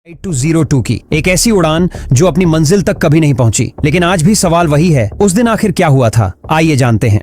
202 की एक ऐसी उड़ान जो अपनी मंजिल तक कभी नहीं पहुंची। लेकिन आज भी सवाल वही है, उस दिन आखिर क्या हुआ था? आइए जानते हैं।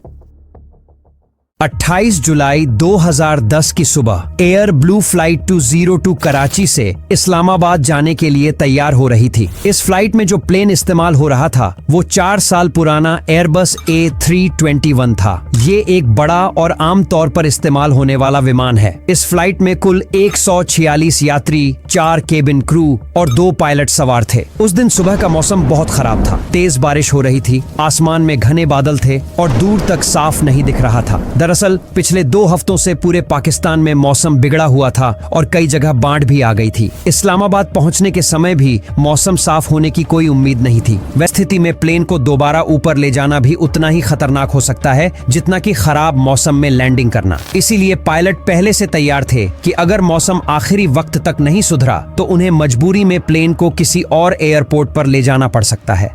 28 जुलाई 2010 की सुबह एयर ब्लू फ्लाइट 202 कराची से इस्लामाबाद जाने के लिए तैयार हो रही थी। इस फ्लाइट में जो प्लेन इस्तेमाल हो रहा था वो 4 साल पुराना एयरबस A321 था। ये एक बड़ा और आम तौर पर इस्तेमाल होने वाला विमान है। इस फ्लाइट में कुल 146 यात्री, 4 केबिन क्रू और 2 पायलट सवार थे। उस दिन सुबह का मौसम बहुत खराब था। तेज बारिश हो रही थी, आसमान में घने बादल थे और दूर तक साफ नहीं दिख रहा था। दरअसल पिछले 2 हफ्तों से पूरे पाकिस्तान में मौसम बिगड़ा हुआ था और कई जगह बाढ़ भी आ गई थी। इस्लामाबाद पहुंचने के समय भी मौसम साफ होने की कोई उम्मीद नहीं थी। वैसी स्थिति में प्लेन को दोबारा ऊपर ले जाना भी उतना ही खतरनाक हो सकता है जितना कि खराब मौसम में लैंडिंग करना। इसीलिए पायलट पहले से तैयार थे कि अगर मौसम आखिरी वक्त तक नहीं सुधरा तो उन्हें मजबूरी में प्लेन को किसी और एयरपोर्ट पर ले जाना पड़ सकता है।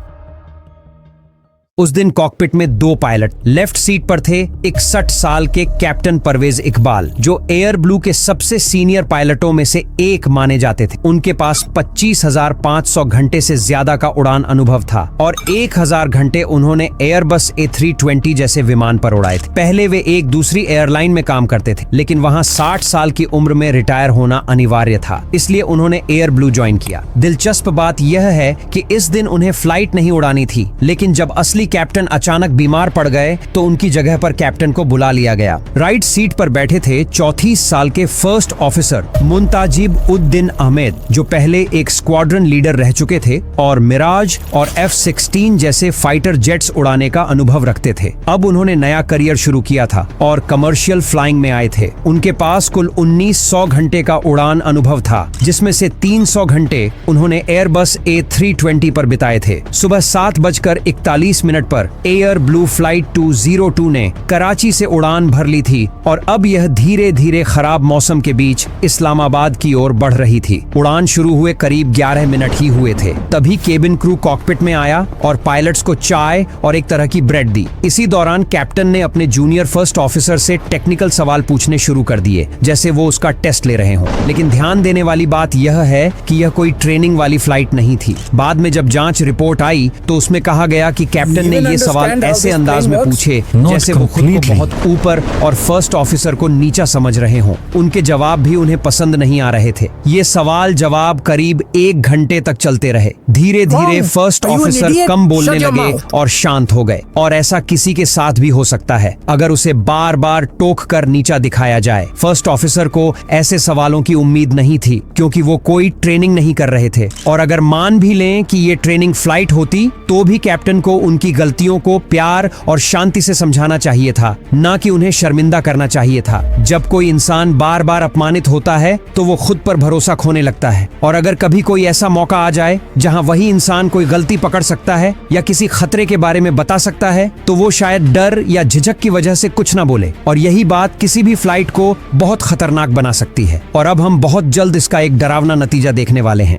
उस दिन कॉकपिट में 2 पायलट। लेफ्ट सीट पर थे 61 साल के कैप्टन परवेज इकबाल, जो एयर ब्लू के सबसे सीनियर पायलटों में से एक माने जाते थे। उनके पास 25,500 घंटे से ज्यादा का उड़ान अनुभव था और 1000 घंटे उन्होंने एयरबस A320 जैसे विमान पर उड़ाए थे। पहले वे एक दूसरी एयरलाइन में काम करते थे, लेकिन वहां 60 साल की उम्र में रिटायर होना अनिवार्य था, इसलिए उन्होंने एयर ब्लू ज्वाइन किया। दिलचस्प बात यह है कि इस दिन उन्हें फ्लाइट नहीं उड़ानी थी, लेकिन जब असली कैप्टन अचानक बीमार पड़ गए तो उनकी जगह पर कैप्टन को बुला लिया गया। राइट सीट पर बैठे थे 34 साल के फर्स्ट ऑफिसर मुंताजिब उद्दीन अहमद, जो पहले एक स्क्वाड्रन लीडर रह चुके थे और मिराज और F-16 जैसे फाइटर जेट्स उड़ाने का अनुभव रखते थे। अब उन्होंने नया करियर शुरू किया था और कमर्शियल फ्लाइंग में आए थे। उनके पास कुल 1900 घंटे का उड़ान अनुभव था, जिसमें से 300 घंटे उन्होंने एयरबस A320 पर बिताए थे। सुबह 7:41 पर एयर ब्लू फ्लाइट 202 ने कराची से उड़ान भर ली थी और अब यह धीरे धीरे खराब मौसम के बीच इस्लामाबाद की ओर बढ़ रही थी। उड़ान शुरू हुए करीब 11 मिनट ही हुए थे, तभी केबिन क्रू कॉकपिट में आया और पायलट्स को चाय और एक तरह की ब्रेड दी। इसी दौरान कैप्टन ने अपने जूनियर फर्स्ट ऑफिसर से टेक्निकल सवाल पूछने शुरू कर दिए, जैसे वो उसका टेस्ट ले रहे हों। लेकिन ध्यान देने वाली बात यह है कि यह कोई ट्रेनिंग वाली फ्लाइट नहीं थी। बाद में जब जांच रिपोर्ट आई तो उसमें कहा गया कि कैप्टन ने ये सवाल ऐसे अंदाज में पूछे जैसे वो खुद को बहुत ऊपर और फर्स्ट ऑफिसर को नीचा समझ रहे हों। उनके जवाब भी उन्हें पसंद नहीं आ रहे थे। ये सवाल जवाब करीब 1 घंटे तक चलते रहे। धीरे धीरे फर्स्ट ऑफिसर कम बोलने लगे और शांत हो गए। और ऐसा किसी के साथ भी हो सकता है अगर उसे बार बार टोक कर नीचा दिखाया जाए। फर्स्ट ऑफिसर को ऐसे सवालों की उम्मीद नहीं थी, क्योंकि वो कोई ट्रेनिंग नहीं कर रहे थे। और अगर मान भी लें कि ये ट्रेनिंग फ्लाइट होती तो भी कैप्टन को उनकी गलतियों को प्यार और शांति से समझाना चाहिए था, ना कि उन्हें शर्मिंदा करना चाहिए था। जब कोई इंसान बार बार अपमानित होता है तो वो खुद पर भरोसा खोने लगता है, और अगर कभी कोई ऐसा मौका आ जाए जहां वही इंसान कोई गलती पकड़ सकता है या किसी खतरे के बारे में बता सकता है तो वो शायद डर या झिझक की वजह से कुछ ना बोले। और यही बात किसी भी फ्लाइट को बहुत खतरनाक बना सकती है। और अब हम बहुत जल्द इसका एक डरावना नतीजा देखने वाले हैं।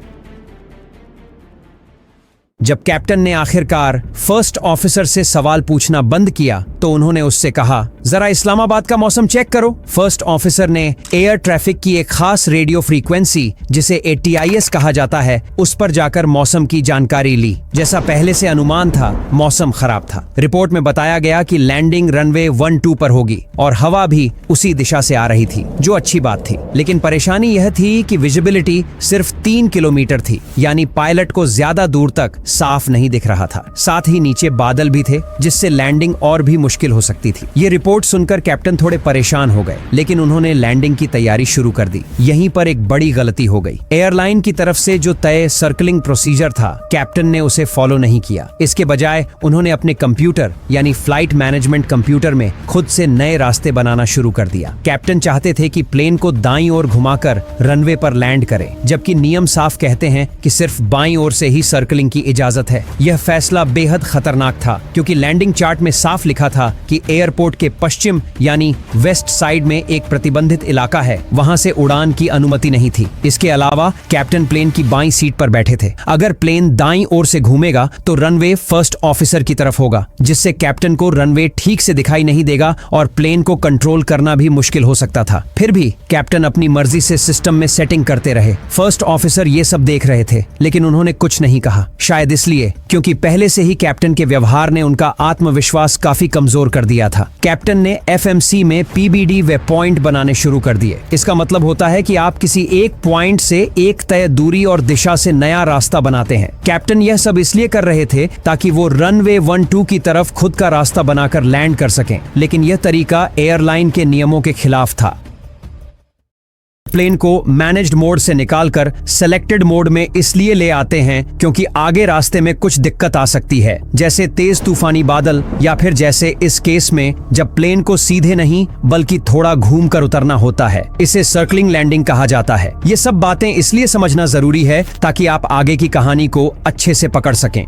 जब कैप्टन ने आखिरकार फर्स्ट ऑफिसर से सवाल पूछना बंद किया तो उन्होंने उससे कहा, जरा इस्लामाबाद का मौसम चेक करो। फर्स्ट ऑफिसर ने एयर ट्रैफिक की एक खास रेडियो फ्रीक्वेंसी, जिसे ATIS कहा जाता है, उस पर जाकर मौसम की जानकारी ली। जैसा पहले से अनुमान था, मौसम खराब था। रिपोर्ट में बताया गया कि लैंडिंग रनवे 12 पर होगी और हवा भी उसी दिशा से आ रही थी, जो अच्छी बात थी। लेकिन परेशानी यह थी कि विजिबिलिटी सिर्फ 3 किलोमीटर थी, यानी पायलट को ज्यादा दूर तक साफ नहीं दिख रहा था। साथ ही नीचे बादल भी थे, जिससे लैंडिंग और भी मुश्किल हो सकती थी। ये रिपोर्ट सुनकर कैप्टन थोड़े परेशान हो गए, लेकिन उन्होंने लैंडिंग की तैयारी शुरू कर दी। यहीं पर एक बड़ी गलती हो गई। एयरलाइन की तरफ से जो तय सर्कलिंग प्रोसीजर था, कैप्टन ने उसे फॉलो नहीं किया। इसके बजाय उन्होंने अपने कंप्यूटर यानी फ्लाइट मैनेजमेंट कंप्यूटर में खुद से नए रास्ते बनाना शुरू कर दिया। कैप्टन चाहते थे कि प्लेन को दाईं ओर घुमाकर रनवे पर लैंड करे, जबकि नियम साफ कहते हैं कि सिर्फ बाईं ओर से ही सर्कलिंग की इजाजत है। यह फैसला बेहद खतरनाक था, क्योंकि लैंडिंग चार्ट में साफ लिखा था कि एयरपोर्ट के पश्चिम यानी वेस्ट साइड में एक प्रतिबंधित इलाका है, वहां से उड़ान की अनुमति नहीं थी। इसके अलावा कैप्टन प्लेन की बाईं सीट पर बैठे थे। अगर प्लेन दाईं ओर से घूमेगा तो रनवे फर्स्ट ऑफिसर की तरफ होगा, जिससे कैप्टन को रनवे ठीक से दिखाई नहीं देगा और प्लेन को कंट्रोल करना भी मुश्किल हो सकता था। फिर भी कैप्टन अपनी मर्जी से सिस्टम में सेटिंग करते रहे। फर्स्ट ऑफिसर ये सब देख रहे थे, लेकिन उन्होंने कुछ नहीं कहा। शायद इसलिए क्योंकि पहले से ही कैप्टन के व्यवहार ने उनका आत्मविश्वास काफी कमजोर कर दिया था। कैप्टन ने एफएमसी में पीबीडी वे पॉइंट बनाने शुरू कर दिए। इसका मतलब होता है कि आप किसी एक पॉइंट से एक तय दूरी और दिशा से नया रास्ता बनाते हैं। कैप्टन यह सब इसलिए कर रहे थे ताकि वो रनवे 1-2 की तरफ खुद का रास्ता बनाकर लैंड कर सकें, लेकिन यह तरीका एयरलाइन के नियमों के खिलाफ था। प्लेन को मैनेज्ड मोड से निकालकर सेलेक्टेड मोड में इसलिए ले आते हैं क्योंकि आगे रास्ते में कुछ दिक्कत आ सकती है, जैसे तेज तूफानी बादल या फिर जैसे इस केस में जब प्लेन को सीधे नहीं बल्कि थोड़ा घूमकर उतरना होता है। इसे सर्कलिंग लैंडिंग कहा जाता है। ये सब बातें इसलिए समझना जरूरी है ताकि आप आगे की कहानी को अच्छे से पकड़ सकें।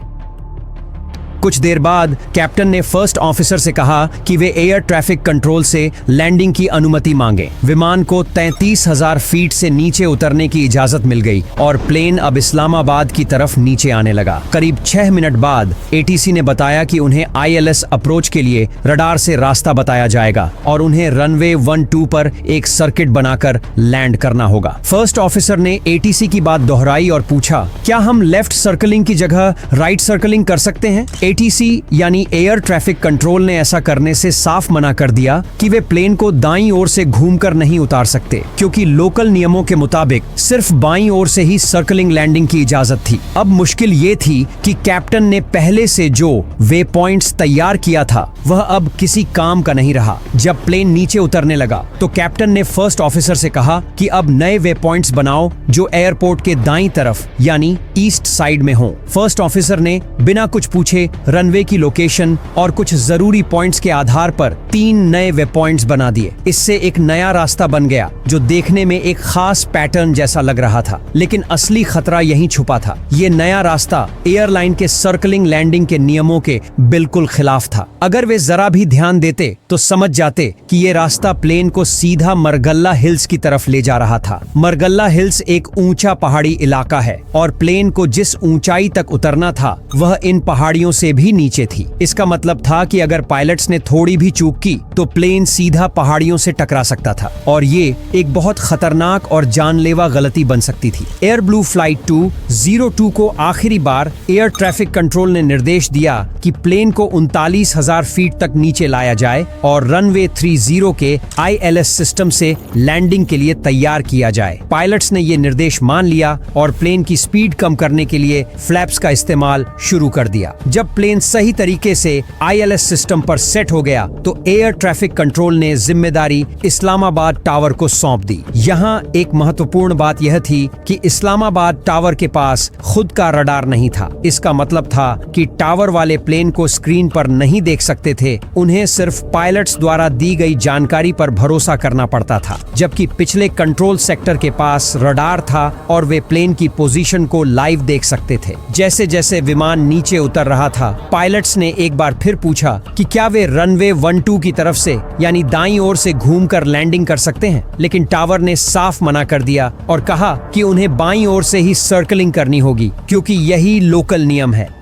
कुछ देर बाद कैप्टन ने फर्स्ट ऑफिसर से कहा कि वे एयर ट्रैफिक कंट्रोल से लैंडिंग की अनुमति मांगे। विमान को 33,000 फीट से नीचे उतरने की इजाजत मिल गई और प्लेन अब इस्लामाबाद की तरफ नीचे आने लगा। करीब 6 मिनट बाद एटीसी ने बताया कि उन्हें आईएलएस अप्रोच के लिए रडार से रास्ता बताया जाएगा और उन्हें रनवे 1-2 पर एक सर्किट बनाकर लैंड करना होगा। फर्स्ट ऑफिसर ने एटीसी की बात दोहराई और पूछा, क्या हम लेफ्ट सर्कलिंग की जगह राइट सर्कलिंग कर सकते हैं? एटीसी यानी एयर ट्रैफिक कंट्रोल ने ऐसा करने से साफ मना कर दिया कि वे प्लेन को दाईं ओर से घूमकर नहीं उतार सकते, क्योंकि लोकल नियमों के मुताबिक सिर्फ बाईं ओर से ही सर्कलिंग लैंडिंग की इजाजत थी। अब मुश्किल ये थी कि कैप्टन ने पहले से जो वे पॉइंट्स तैयार किया था वह अब किसी काम का नहीं रहा। जब प्लेन नीचे उतरने लगा तो कैप्टन ने फर्स्ट ऑफिसर से कहा कि अब नए वे पॉइंट्स बनाओ जो एयरपोर्ट के दाईं तरफ यानी ईस्ट साइड में हो। फर्स्ट ऑफिसर ने बिना कुछ पूछे रनवे की लोकेशन और कुछ जरूरी पॉइंट्स के आधार पर 3 नए वे पॉइंट्स बना दिए। इससे एक नया रास्ता बन गया जो देखने में एक खास पैटर्न जैसा लग रहा था, लेकिन असली खतरा यहीं छुपा था। ये नया रास्ता एयरलाइन के सर्कलिंग लैंडिंग के नियमों के बिल्कुल खिलाफ था। अगर वे जरा भी ध्यान देते तो समझ जाते कि ये रास्ता प्लेन को सीधा मरगल्ला हिल्स की तरफ ले जा रहा था। मरगल्ला हिल्स एक ऊंचा पहाड़ी इलाका है और प्लेन को जिस ऊंचाई तक उतरना था वह इन पहाड़ियों से भी नीचे थी। इसका मतलब था कि अगर पायलट्स ने थोड़ी भी चूक की तो प्लेन सीधा पहाड़ियों से टकरा सकता था और ये एक बहुत खतरनाक और जानलेवा गलती बन सकती थी। एयर ब्लू फ्लाइट 202 को आखिरी बार एयर ट्रैफिक कंट्रोल ने निर्देश दिया कि प्लेन को 39,000 फीट तक नीचे लाया जाए और रनवे 30 के आईएलएस सिस्टम से लैंडिंग के लिए तैयार किया जाए। पायलट्स ने ये निर्देश मान लिया और प्लेन की स्पीड कम करने के लिए फ्लैप्स का इस्तेमाल शुरू कर दिया। जब प्लेन सही तरीके से आईएलएस सिस्टम पर सेट हो गया तो एयर ट्रैफिक कंट्रोल ने जिम्मेदारी इस्लामाबाद टावर को सौंप दी। यहाँ एक महत्वपूर्ण बात यह थी कि इस्लामाबाद टावर के पास खुद का रडार नहीं था। इसका मतलब था कि टावर वाले प्लेन को स्क्रीन पर नहीं देख सकते थे, उन्हें सिर्फ पायलट्स द्वारा दी गई जानकारी पर भरोसा करना पड़ता था। जबकि पिछले कंट्रोल सेक्टर के पास रडार था और वे प्लेन की पोजीशन को लाइव देख सकते थे। जैसे जैसे विमान नीचे उतर रहा था, पायलट्स ने एक बार फिर पूछा कि क्या वे रनवे 1-2 की तरफ से यानी दाईं ओर से घूमकर लैंडिंग कर सकते हैं, लेकिन टावर ने साफ मना कर दिया और कहा कि उन्हें बाईं ओर से ही सर्कलिंग करनी होगी क्योंकि यही लोकल नियम है।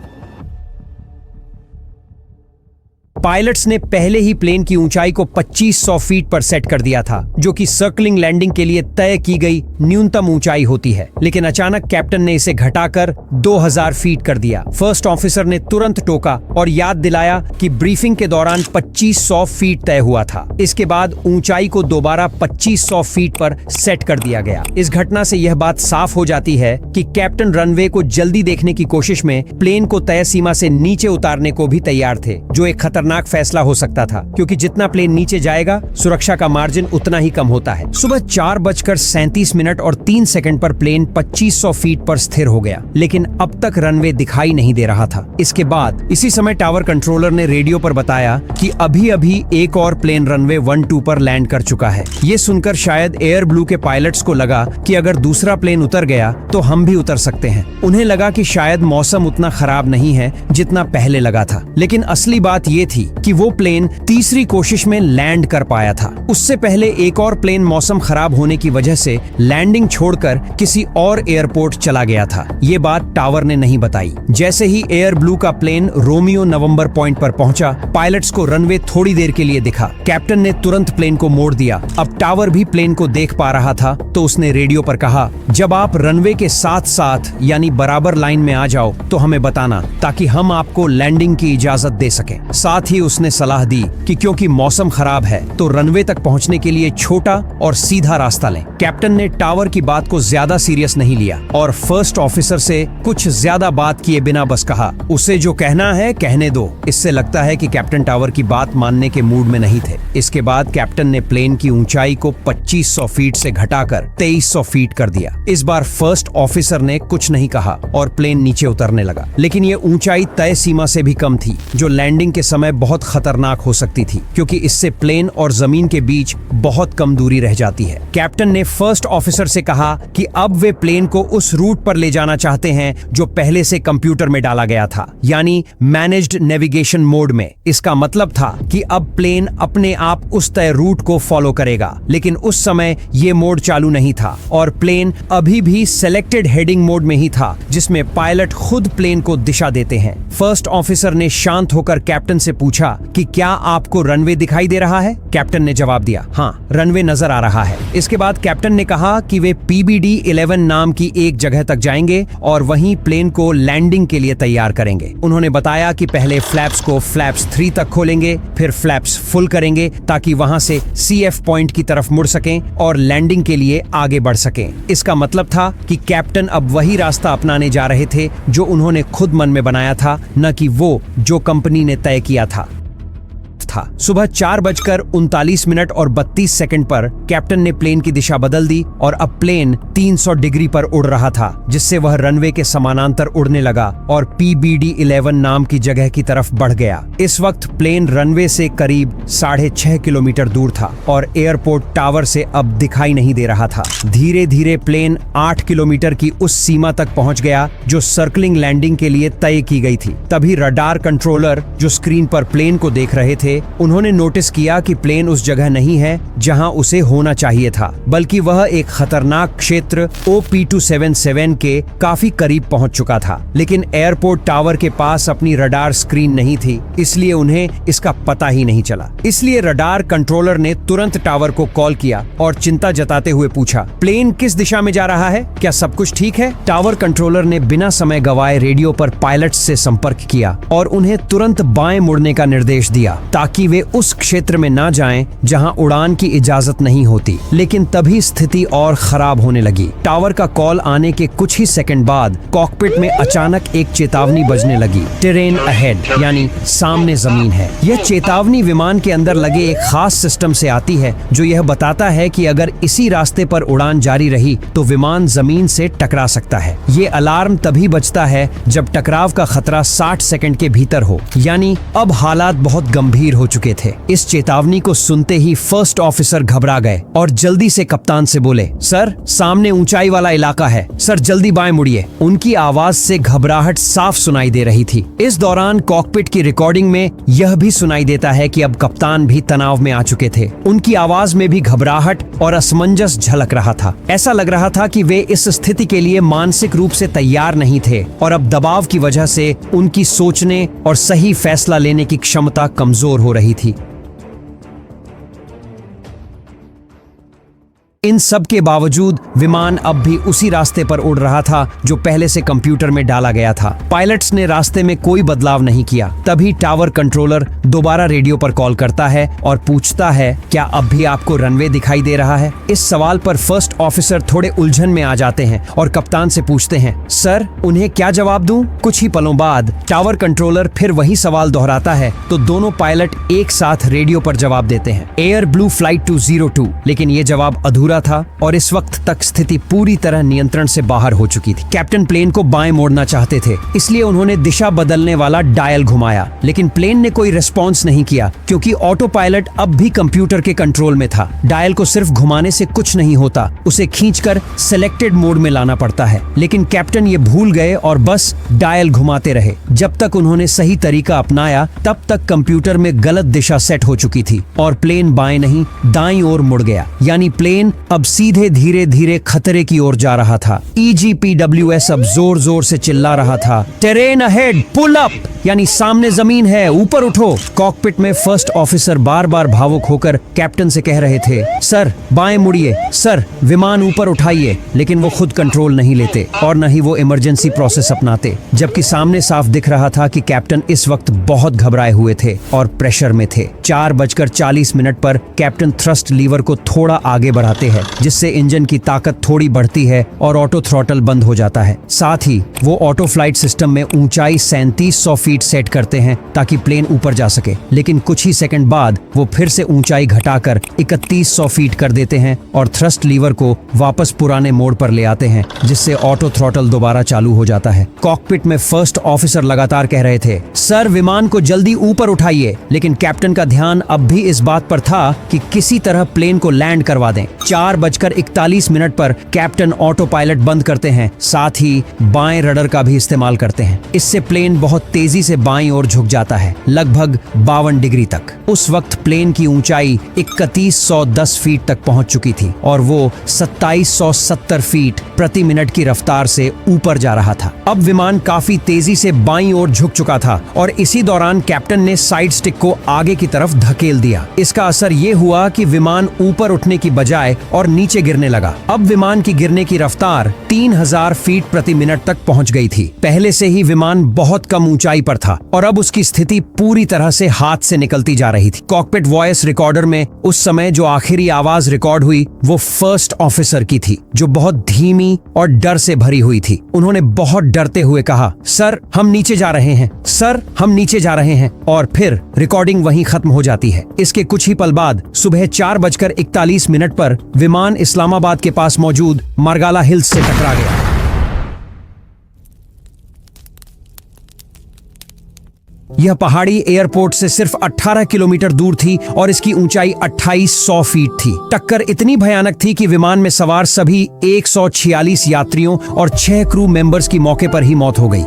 पायलट्स ने पहले ही प्लेन की ऊंचाई को 2500 फीट पर सेट कर दिया था, जो कि सर्कलिंग लैंडिंग के लिए तय की गई न्यूनतम ऊंचाई होती है, लेकिन अचानक कैप्टन ने इसे घटाकर 2000 फीट कर दिया। फर्स्ट ऑफिसर ने तुरंत टोका और याद दिलाया कि ब्रीफिंग के दौरान 2500 फीट तय हुआ था। इसके बाद ऊंचाई को दोबारा 2500 फीट पर सेट कर दिया गया। इस घटना से यह बात साफ हो जाती है कि कैप्टन रनवे को जल्दी देखने की कोशिश में प्लेन को तय सीमा से नीचे उतारने को भी तैयार थे, जो एक खतरनाक फैसला हो सकता था क्योंकि जितना प्लेन नीचे जाएगा सुरक्षा का मार्जिन उतना ही कम होता है। सुबह 4:37 और 3 सेकंड पर प्लेन 2500 फीट पर स्थिर हो गया, लेकिन अब तक रनवे दिखाई नहीं दे रहा था। इसके बाद इसी समय टावर कंट्रोलर ने रेडियो पर बताया कि अभी अभी एक और प्लेन रनवे 1-2 पर लैंड कर चुका है। ये सुनकर शायद एयर ब्लू के पायलट्स को लगा कि अगर दूसरा प्लेन उतर गया तो हम भी उतर सकते हैं। उन्हें लगा कि शायद मौसम उतना खराब नहीं है जितना पहले लगा था, लेकिन असली बात ये थी थी कि वो प्लेन तीसरी कोशिश में लैंड कर पाया था। उससे पहले एक और प्लेन मौसम खराब होने की वजह से लैंडिंग छोड़कर किसी और एयरपोर्ट चला गया था। ये बात टावर ने नहीं बताई। जैसे ही एयर ब्लू का प्लेन रोमियो नवंबर पॉइंट पर पहुंचा, पायलट्स को रनवे थोड़ी देर के लिए दिखा। कैप्टन ने तुरंत प्लेन को मोड़ दिया। अब टावर भी प्लेन को देख पा रहा था, तो उसने रेडियो पर कहा, जब आप रनवे के साथ साथ यानी बराबर लाइन में आ जाओ तो हमें बताना, ताकि हम आपको लैंडिंग की इजाजत दे सकें। साथ ही उसने सलाह दी कि क्योंकि मौसम खराब है तो रनवे तक पहुंचने के लिए छोटा और सीधा रास्ता लें। कैप्टन ने टावर की बात को ज्यादा सीरियस नहीं लिया और फर्स्ट ऑफिसर से कुछ ज्यादा बात किए बिना बस कहा, उसे जो कहना है कहने दो। इससे लगता है कि कैप्टन टावर की बात मानने के मूड में नहीं थे। इसके बाद कैप्टन ने प्लेन की ऊंचाई को 2500 फीट से घटाकर 2300 फीट कर दिया। इस बार फर्स्ट ऑफिसर ने कुछ नहीं कहा और प्लेन नीचे उतरने लगा, लेकिन ये ऊंचाई तय सीमा से भी कम थी, जो लैंडिंग के समय बहुत खतरनाक हो सकती थी, क्योंकि इससे प्लेन और जमीन के बीच बहुत कम दूरी रह जाती है। कैप्टन ने फर्स्ट ऑफिसर से कहा कि अब वे प्लेन को उस रूट पर ले जाना चाहते हैं जो पहले से कंप्यूटर में डाला गया था, यानी मैनेज्ड नेविगेशन मोड में। इसका मतलब था कि अब प्लेन अपने आप उस तय रूट को फॉलो करेगा, लेकिन उस समय ये मोड चालू नहीं था और प्लेन अभी भी सेलेक्टेड हेडिंग मोड में ही था, जिसमें पायलट खुद प्लेन को दिशा देते हैं। फर्स्ट ऑफिसर ने शांत होकर कैप्टन से पूछा कि क्या आपको रनवे दिखाई दे रहा है? कैप्टन ने जवाब दिया, हाँ, रनवे नजर आ रहा है। इसके बाद कैप्टन ने कहा कि वे PBD-11 नाम की एक जगह तक जाएंगे और वहीं प्लेन को लैंडिंग के लिए तैयार करेंगे। उन्होंने बताया कि पहले फ्लैप्स को फ्लैप्स 3 तक खोलेंगे, फिर फ्लैप्स फुल करेंगे ताकि वहां से CF पॉइंट की तरफ मुड़ सकें और लैंडिंग के लिए आगे बढ़ सकें। इसका मतलब था कि कैप्टन अब वही रास्ता अपनाने जा रहे थे जो उन्होंने खुद मन में बनाया था, न कि वो जो कंपनी ने तय किया था। सुबह 4:39 और 32 सेकंड पर कैप्टन ने प्लेन की दिशा बदल दी और अब प्लेन 300 डिग्री पर उड़ रहा था, जिससे वह रनवे के समानांतर उड़ने लगा और PBD-11 नाम की जगह की तरफ बढ़ गया। इस वक्त प्लेन रनवे से करीब 6.5 किलोमीटर दूर था और एयरपोर्ट टावर से अब दिखाई नहीं दे रहा था। धीरे धीरे प्लेन 8 किलोमीटर की उस सीमा तक पहुंच गया जो सर्कलिंग लैंडिंग के लिए तय की गई थी। तभी रडार कंट्रोलर जो स्क्रीन पर प्लेन को देख रहे थे, उन्होंने नोटिस किया कि प्लेन उस जगह नहीं है जहां उसे होना चाहिए था, बल्कि वह एक खतरनाक क्षेत्र OP-277 के काफी करीब पहुंच चुका था। लेकिन एयरपोर्ट टावर के पास अपनी रडार स्क्रीन नहीं थी, इसलिए उन्हें इसका पता ही नहीं चला। इसलिए रडार कंट्रोलर ने तुरंत टावर को कॉल किया और चिंता जताते हुए पूछा, प्लेन किस दिशा में जा रहा है? क्या सब कुछ ठीक है? टावर कंट्रोलर ने बिना समय गवाए रेडियो पर पायलट्स से संपर्क किया और उन्हें तुरंत बाएं मुड़ने का निर्देश दिया, ताकि वे उस क्षेत्र में ना जाएं जहां उड़ान की इजाजत नहीं होती। लेकिन तभी स्थिति और खराब होने लगी। टावर का कॉल आने के कुछ ही सेकंड बाद कॉकपिट में अचानक एक चेतावनी बजने लगी, टेरेन अहेड, यानी सामने जमीन है। यह चेतावनी विमान के अंदर लगे एक खास सिस्टम से आती है जो यह बताता है कि अगर इसी रास्ते पर उड़ान जारी रही तो विमान जमीन से टकरा सकता है। ये अलार्म तभी बजता है जब टकराव का खतरा 60 सेकंड के भीतर हो, यानी अब हालात बहुत गंभीर हो चुके थे। इस चेतावनी को सुनते ही फर्स्ट ऑफिसर घबरा गए और जल्दी से कप्तान से बोले, सर, सामने ऊंचाई वाला इलाका है, सर जल्दी बाएं मुड़िए। उनकी आवाज से घबराहट साफ सुनाई दे रही थी। इस दौरान कॉकपिट की रिकॉर्डिंग में यह भी सुनाई देता है कि अब कप्तान भी तनाव में आ चुके थे। उनकी आवाज में भी घबराहट और असमंजस झलक रहा था। ऐसा लग रहा था कि वे इस स्थिति के लिए मानसिक रूप से तैयार नहीं थे और अब दबाव की वजह से उनकी सोचने और सही फैसला लेने की क्षमता कमजोर हो रही थी। इन सब के बावजूद विमान अब भी उसी रास्ते पर उड़ रहा था जो पहले से कंप्यूटर में डाला गया था। पायलट्स ने रास्ते में कोई बदलाव नहीं किया। तभी टावर कंट्रोलर दोबारा रेडियो पर कॉल करता है और पूछता है, क्या अब भी आपको रनवे दिखाई दे रहा है? इस सवाल पर फर्स्ट ऑफिसर थोड़े उलझन में आ जाते हैं और कप्तान से पूछते हैं, सर, उन्हें क्या जवाब दूं? कुछ ही पलों बाद टावर कंट्रोलर फिर वही सवाल दोहराता है तो दोनों पायलट एक साथ रेडियो पर जवाब देते हैं, एयर ब्लू फ्लाइट 202। लेकिन ये जवाब अधूरा पूरा था और इस वक्त तक स्थिति पूरी तरह नियंत्रण से बाहर हो चुकी थी। कैप्टन प्लेन को बाएं मोड़ना चाहते थे, इसलिए उन्होंने दिशा बदलने वाला डायल घुमाया, लेकिन प्लेन ने कोई रिस्पॉन्स नहीं किया क्योंकि ऑटो पायलट अब भी कंप्यूटर के कंट्रोल में था। डायल को सिर्फ घुमाने से कुछ नहीं होता, उसे खींचकर सिलेक्टेड मोड में लाना पड़ता है। लेकिन कैप्टन ये भूल गए और बस डायल घुमाते रहे। जब तक उन्होंने सही तरीका अपनाया तब तक कंप्यूटर में गलत दिशा सेट हो चुकी थी और प्लेन बाएं नहीं दाईं ओर मुड़ गया, यानी प्लेन अब सीधे धीरे धीरे खतरे की ओर जा रहा था। EGPWS अब जोर जोर से चिल्ला रहा था, टेरेन अहेड, पुल अप, यानी सामने जमीन है, ऊपर उठो। कॉकपिट में फर्स्ट ऑफिसर बार बार भावुक होकर कैप्टन से कह रहे थे, सर बाएं मुड़िए, सर विमान ऊपर उठाइए, लेकिन वो खुद कंट्रोल नहीं लेते और न ही वो इमरजेंसी प्रोसेस अपनाते। जबकि सामने साफ दिख रहा था कि कैप्टन इस वक्त बहुत घबराए हुए थे और प्रेशर में थे। 4:40 पर कैप्टन थ्रस्ट लीवर को थोड़ा आगे बढ़ाते हैं, जिससे इंजन की ताकत थोड़ी बढ़ती है और ऑटो थ्रॉटल बंद हो जाता है। साथ ही वो ऑटो फ्लाइट सिस्टम में ऊंचाई 3700 फीट सेट करते हैं ताकि प्लेन ऊपर जा सके, लेकिन कुछ ही सेकंड बाद वो फिर से ऊंचाई घटाकर 3100 फीट कर देते हैं और थ्रस्ट लीवर को वापस पुराने मोड पर ले आते हैं, जिससे ऑटो थ्रॉटल दोबारा चालू हो जाता है। कॉकपिट में फर्स्ट ऑफिसर लगातार कह रहे थे, सर विमान को जल्दी ऊपर उठाइए, लेकिन कैप्टन का ध्यान अब भी इस बात पर था कि किसी तरह प्लेन को लैंड करवा दें। 4:41 पर कैप्टन ऑटो पायलट बंद करते हैं, साथ ही बाएं रडर का भी इस्तेमाल करते हैं। इससे प्लेन बहुत तेजी से बाईं ओर झुक जाता है, लगभग 52 डिग्री तक। उस वक्त प्लेन की ऊंचाई 3110 फीट तक पहुंच चुकी थी और वो 2770 फीट प्रति मिनट की रफ्तार से ऊपर जा रहा था। अब विमान काफी तेजी से बाईं ओर झुक चुका था और इसी दौरान कैप्टन ने साइड स्टिक को आगे की तरफ धकेल दिया। इसका असर ये हुआ कि विमान ऊपर उठने की बजाय और नीचे गिरने लगा। अब विमान की गिरने की रफ्तार 3000 फीट प्रति मिनट तक पहुंच गई थी। पहले से ही विमान बहुत कम ऊंचाई पर था और अब उसकी स्थिति पूरी तरह से हाथ से निकलती जा रही थी। कॉकपिट वॉइस रिकॉर्डर में उस समय जो आखिरी आवाज रिकॉर्ड हुई वो फर्स्ट ऑफिसर की थी, जो बहुत धीमी और डर से भरी हुई थी। उन्होंने बहुत डरते हुए कहा, सर हम नीचे जा रहे हैं, सर हम नीचे जा रहे हैं, और फिर रिकॉर्डिंग वहीं खत्म हो जाती है। इसके कुछ ही पल बाद सुबह 4:41 पर विमान इस्लामाबाद के पास मौजूद मार्गाला हिल्स से टकरा गया। यह पहाड़ी एयरपोर्ट से सिर्फ 18 किलोमीटर दूर थी और इसकी ऊंचाई 2800 फीट थी। टक्कर इतनी भयानक थी कि विमान में सवार सभी 146 यात्रियों और 6 क्रू मेंबर्स की मौके पर ही मौत हो गई।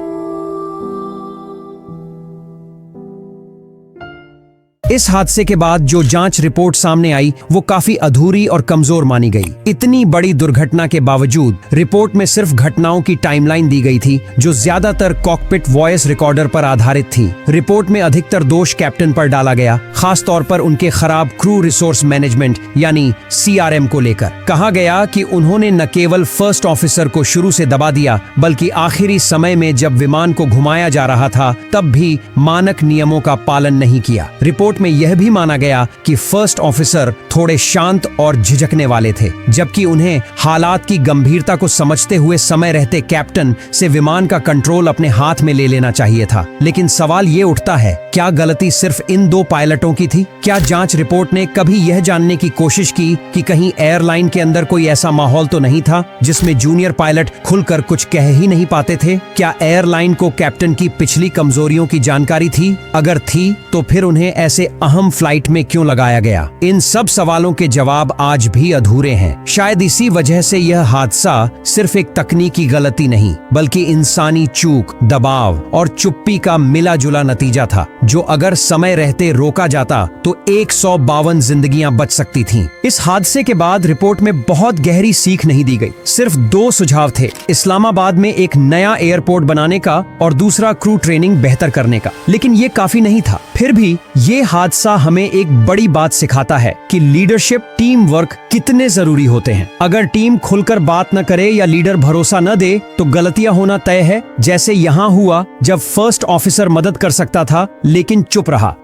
इस हादसे के बाद जो जांच रिपोर्ट सामने आई वो काफी अधूरी और कमजोर मानी गई। इतनी बड़ी दुर्घटना के बावजूद रिपोर्ट में सिर्फ घटनाओं की टाइमलाइन दी गई थी, जो ज्यादातर कॉकपिट वॉइस रिकॉर्डर पर आधारित थी। रिपोर्ट में अधिकतर दोष कैप्टन पर डाला गया, खास तौर पर उनके खराब क्रू रिसोर्स मैनेजमेंट यानी CRM को लेकर। कहा गया कि उन्होंने न केवल फर्स्ट ऑफिसर को शुरू से दबा दिया, बल्कि आखिरी समय में जब विमान को घुमाया जा रहा था तब भी मानक नियमों का पालन नहीं किया। रिपोर्ट में यह भी माना गया कि फर्स्ट ऑफिसर थोड़े शांत और झिझकने वाले थे, जबकि उन्हें हालात की गंभीरता को समझते हुए समय रहते कैप्टन से विमान का कंट्रोल अपने हाथ में ले लेना चाहिए था। लेकिन सवाल ये उठता है, क्या गलती सिर्फ इन 2 पायलटों की थी? क्या जांच रिपोर्ट ने कभी यह जानने की कोशिश की कि कहीं एयरलाइन के अंदर कोई ऐसा माहौल तो नहीं था जिसमें जूनियर पायलट खुलकर कुछ कह ही नहीं पाते थे? क्या एयरलाइन को कैप्टन की पिछली कमजोरियों की जानकारी थी? अगर थी तो फिर उन्हें ऐसे अहम फ्लाइट में क्यों लगाया गया? इन सब सवालों के जवाब आज भी अधूरे हैं। शायद इसी वजह से यह हादसा सिर्फ एक तकनीकी गलती नहीं, बल्कि इंसानी चूक, दबाव और चुप्पी का मिला जुला नतीजा था, जो अगर समय रहते रोका जाता तो 152 जिंदगियां बच सकती थीं। इस हादसे के बाद रिपोर्ट में बहुत गहरी सीख नहीं दी गई। सिर्फ 2 सुझाव थे, इस्लामाबाद में एक नया एयरपोर्ट बनाने का और दूसरा क्रू ट्रेनिंग बेहतर करने का। लेकिन ये काफी नहीं था। फिर भी ये हादसा हमें एक बड़ी बात सिखाता है कि लीडरशिप, टीम वर्क कितने जरूरी होते हैं। अगर टीम खुलकर बात न करे या लीडर भरोसा न दे तो गलतियां होना तय है, जैसे यहाँ हुआ जब फर्स्ट ऑफिसर मदद कर सकता था लेकिन चुप रहा।